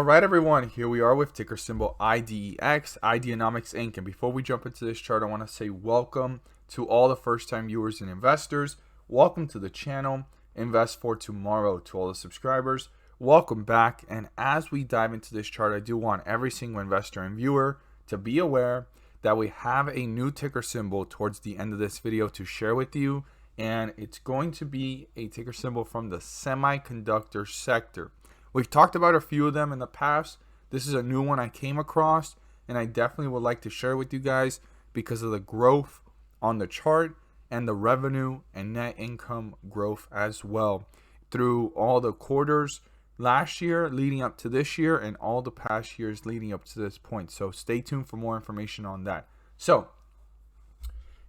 All right, everyone, here we are with ticker symbol IDEX, Ideanomics Inc. And before we jump into this chart, I want to say welcome to all the first-time viewers and investors. Welcome to the channel, Invest for Tomorrow. To all the subscribers, welcome back. And as we dive into this chart, I do want every single investor and viewer to be aware that we have a new ticker symbol towards the end of this video to share with you. And it's going to be a ticker symbol from the semiconductor sector. We've talked about a few of them in the past. This is a new one I came across, and I definitely would like to share with you guys because of the growth on the chart and the revenue and net income growth as well through all the quarters last year leading up to this year and all the past years leading up to this point. So stay tuned for more information on that. So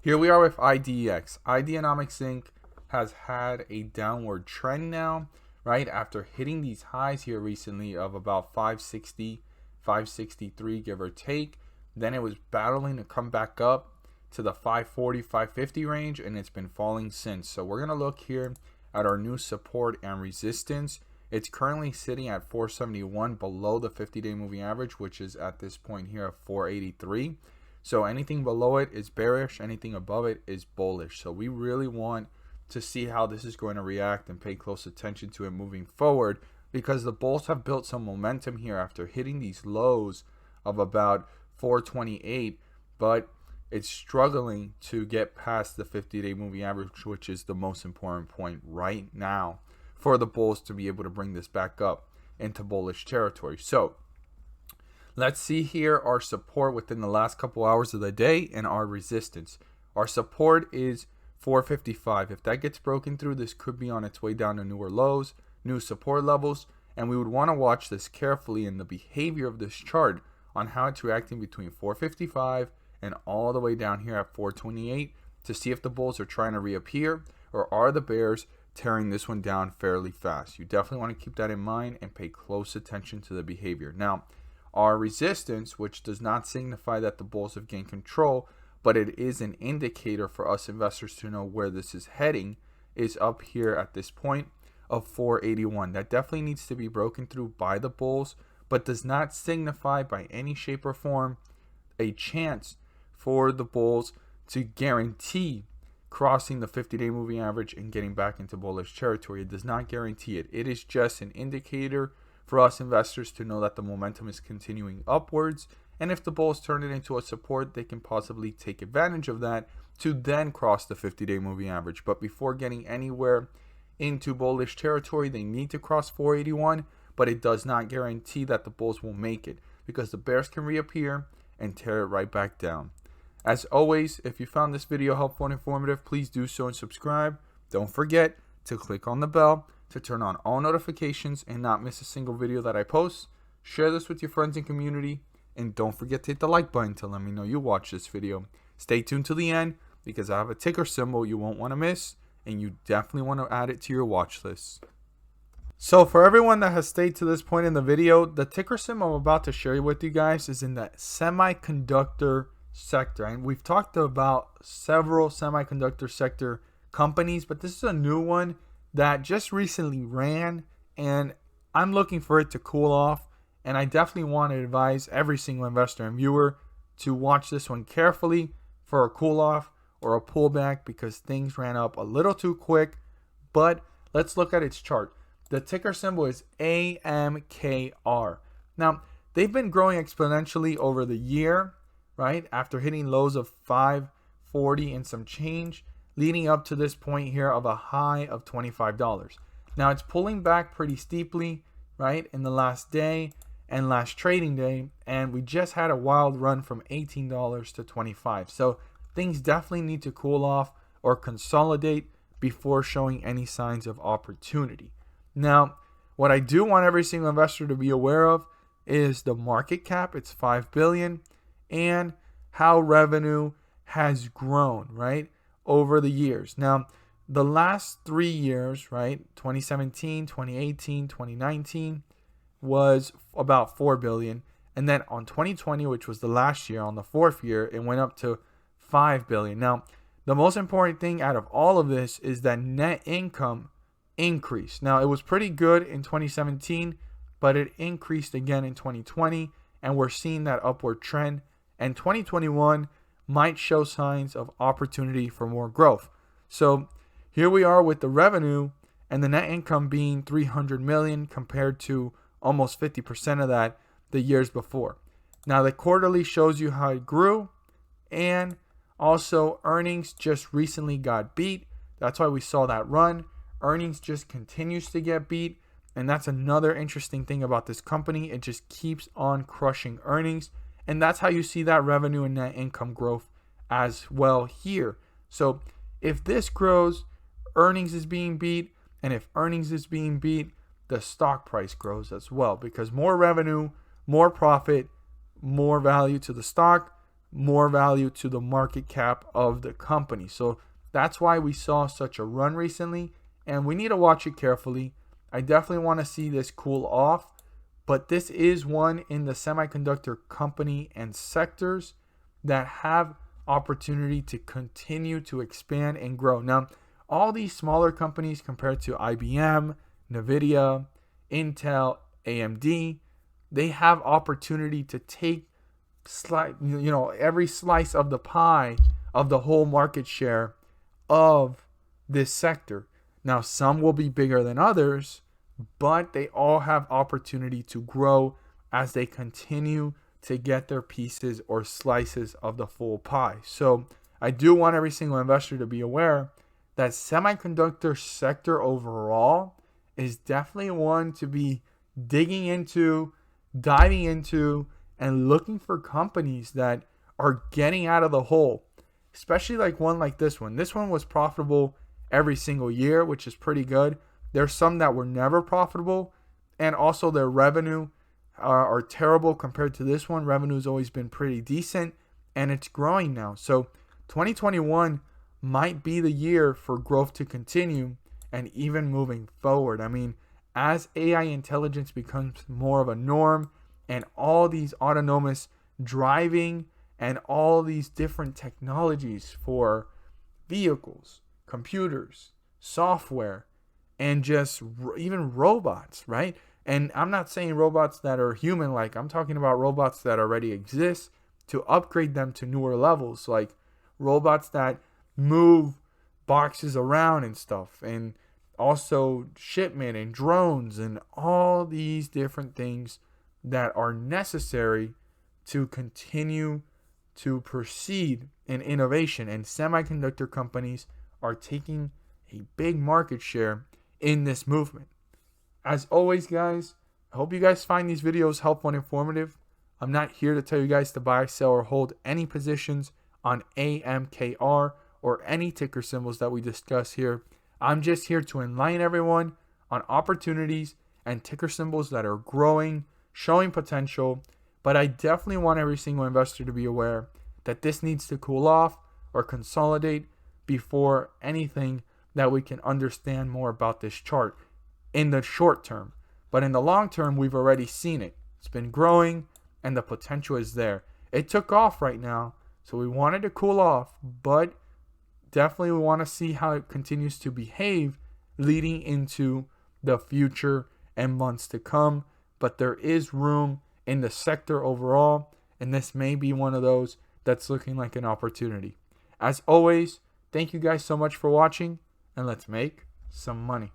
here we are with IDEX. Ideanomics Inc. has had a downward trend now, right? After hitting these highs here recently of about 560, 563, give or take. Then it was battling to come back up to the 540, 550 range, and it's been falling since. So we're going to look here at our new support and resistance. It's currently sitting at 471 below the 50-day moving average, which is at this point here at 483. So anything below it is bearish, anything above it is bullish. So we really want to see how this is going to react and pay close attention to it moving forward, because the bulls have built some momentum here after hitting these lows of about 428, but it's struggling to get past the 50-day moving average, which is the most important point right now for the bulls to be able to bring this back up into bullish territory. So let's see here our support within the last couple hours of the day and our resistance. Our support is 455. If that gets broken through, this could be on its way down to newer lows, new support levels, and we would want to watch this carefully in the behavior of this chart on how it's reacting between 455 and all the way down here at 428 to see if the bulls are trying to reappear or are the bears tearing this one down fairly fast. You definitely want to keep that in mind and pay close attention to the behavior. Now, our resistance, which does not signify that the bulls have gained control, but it is an indicator for us investors to know where this is heading, is up here at this point of 481. That definitely needs to be broken through by the bulls, but does not signify by any shape or form a chance for the bulls to guarantee crossing the 50-day moving average and getting back into bullish territory. It does not guarantee it. It is just an indicator for us investors to know that the momentum is continuing upwards. And if the bulls turn it into a support, they can possibly take advantage of that to then cross the 50-day moving average. But before getting anywhere into bullish territory, they need to cross 481, but it does not guarantee that the bulls will make it because the bears can reappear and tear it right back down. As always, if you found this video helpful and informative, please do so and subscribe. Don't forget to click on the bell to turn on all notifications and not miss a single video that I post. Share this with your friends and community. And don't forget to hit the like button to let me know you watched this video. Stay tuned to the end because I have a ticker symbol you won't want to miss, and you definitely want to add it to your watch list. So for everyone that has stayed to this point in the video, the ticker symbol I'm about to share with you guys is in the semiconductor sector. And we've talked about several semiconductor sector companies, but this is a new one that just recently ran, and I'm looking for it to cool off. And I definitely want to advise every single investor and viewer to watch this one carefully for a cool off or a pullback because things ran up a little too quick. But let's look at its chart. The ticker symbol is AMKR. Now, they've been growing exponentially over the year, right? After hitting lows of 540 and some change, leading up to this point here of a high of $25. Now, it's pulling back pretty steeply, right, in the last day and last trading day, and we just had a wild run from $18 to $25. So things definitely need to cool off or consolidate before showing any signs of opportunity. Now, what I do want every single investor to be aware of is the market cap. It's $5 billion, and how revenue has grown, right, over the years. Now, the last 3 years, right, 2017, 2018, 2019, was about $4 billion. And then on 2020, which was the last year, on the fourth year, it went up to $5 billion. Now, the most important thing out of all of this is that net income increased. Now, it was pretty good in 2017, but it increased again in 2020, and we're seeing that upward trend. And 2021 might show signs of opportunity for more growth. So here we are with the revenue and the net income being 300 million compared to almost 50% of that the years before. Now the quarterly shows you how it grew, and also earnings just recently got beat. That's why we saw that run. Earnings just continues to get beat, and that's another interesting thing about this company. It just keeps on crushing earnings, and that's how you see that revenue and net income growth as well here. So if this grows, earnings is being beat, and if earnings is being beat, the stock price grows as well, because more revenue, more profit, more value to the stock, more value to the market cap of the company. So that's why we saw such a run recently, and we need to watch it carefully. I definitely want to see this cool off, but this is one in the semiconductor company and sectors that have opportunity to continue to expand and grow. Now, all these smaller companies compared to IBM, Nvidia, Intel, AMD, they have opportunity to take every slice of the pie of the whole market share of this sector. Now, some will be bigger than others, but they all have opportunity to grow as they continue to get their pieces or slices of the full pie. So I do want every single investor to be aware that semiconductor sector overall is definitely one to be digging into, diving into, and looking for companies that are getting out of the hole, especially like one like this one. This one was profitable every single year, which is pretty good. There's some that were never profitable, and also their revenue are terrible compared to this one. Revenue's always been pretty decent, and it's growing now. So 2021 might be the year for growth to continue and even moving forward. I mean, as AI intelligence becomes more of a norm, and all these autonomous driving and all these different technologies for vehicles, computers, software, and just even robots, right? And I'm not saying robots that are human-like. I'm talking about robots that already exist to upgrade them to newer levels, like robots that move boxes around and stuff, and also shipment and drones and all these different things that are necessary to continue to proceed in innovation. And semiconductor companies are taking a big market share in this movement. As always, guys, I hope you guys find these videos helpful and informative. I'm not here to tell you guys to buy, sell, or hold any positions on AMKR or any ticker symbols that we discuss here. I'm just here to enlighten everyone on opportunities and ticker symbols that are growing, showing potential. But I definitely want every single investor to be aware that this needs to cool off or consolidate before anything that we can understand more about this chart in the short term. But in the long term, we've already seen it. It's been growing and the potential is there. It took off right now, so we wanted to cool off, but definitely we want to see how it continues to behave leading into the future and months to come. But there is room in the sector overall, and this may be one of those that's looking like an opportunity. As always, thank you guys so much for watching, and let's make some money.